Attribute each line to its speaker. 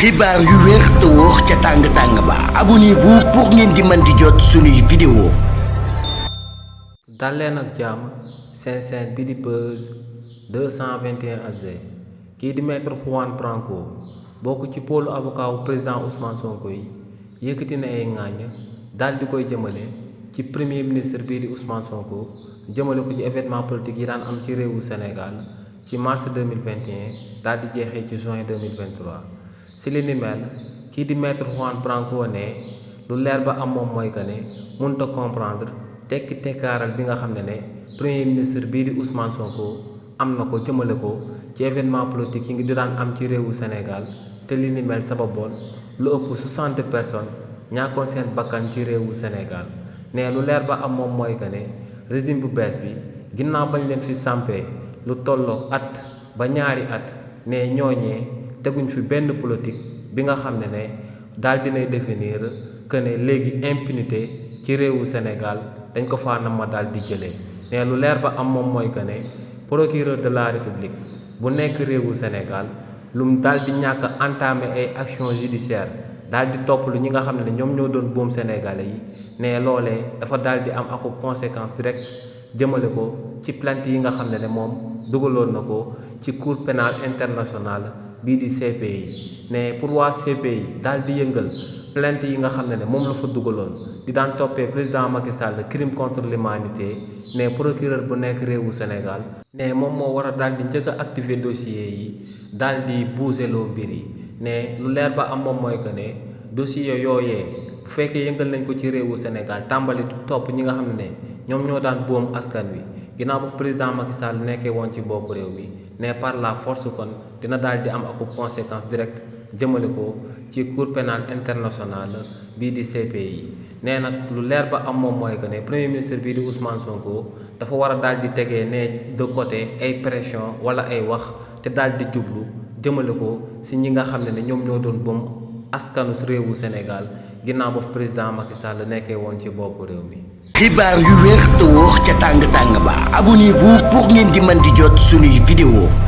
Speaker 1: xibaar yu wér te wóor ca tàng ba abonnez-vous pour ngeen di mën di jot suñuy vidéo.
Speaker 2: dal leen ak jàmm seen chaîne bi di Buzz 221 HD kii di maître Juan Branco bokk ci pôlu avocat wu président Ousmane Sonko yi yëkkati na ay ŋàññ daal di koy jëmale ci premier ministre bii di Ousmane Sonko jëmale ko ci événement politique yi daan am ci réewu Sénégal ci mars 2021 daal di jeexee ci juin 2023. si li ni mel kii di maître Juan Branco ne lu leer ba am moom mooy que ne mënut a comprendre tekki tekkaaral bi nga xam ne premier ministre bii di Ousmane Sonko am na ko jëmale ko ci événement politique yi ngi di daan am ci réewu Sénégal te li ni mel sababoon lu ëpp 60 personnes ñàkkoon seen bakkan ci réewu Sénégal ne lu leer ba am moom mooy que ne régime bu bees bi ginnaaw bañ leen fi sampee lu tolloo at ba ñaari at ne ñooñee teguñ fi benn politique bi nga xam ne daal dinay définir que ne léegi impunité ci réewu Sénégal dañ ko faa nama daal di jëlee ne lu leer ba am moom mooy que ne procureur de la République bu nekk réewu Sénégal lum daal di ñàkk a entamé ay action judiciaire daal di topp lu ñi nga xam ne ñoom ñoo doon boom sénégalais yi ne loolee dafa daal di am ak conséquence directe jëmale ko ci plainte yi nga xam ne moom dugaloon na ko ci cour pénale internationale bii di CPI ne pour waa CPI daal di yëngal plainte yi nga xam ne moom la fa dugaloon di daan toppee président Macky Sall crime contre l'humanité ne procureur bu nekk réewu Sénégal ne moom moo war a daal di njëkk a activer dossier yi daal di bougeloo mbir yi ne lu leer ba am moom mooy que ne dossier yooyee bu fekkee yëngal nañ ko ci réewu Sénégal tàmbali topp ñi nga xam ne ñoom ñoo daan boom askan wi ginnaaw ba président Macky Sall nekkee woon ci bopp réew mi ne par la force kon dina daal di am ak conséquence directe jëmale ko ci cour pénale internationale bii di CPI nee nag lu leer ba am moom mooy que ne premier ministre bii di Ousmane Sonko dafa war a daal di tegee ne de côté ay pression wala ay wax te daal di jublu jëmale ko si ñi nga xam ne ñoom ñoo doon boom askanu réewu Sénégal ginnaaw ba président Macky Sall nekkee woon ci bopp réew mi.
Speaker 1: xibaar yu wér te wóor ca tàng ba abonnez-vous pour ngeen di mën di jot suñuy vidéo.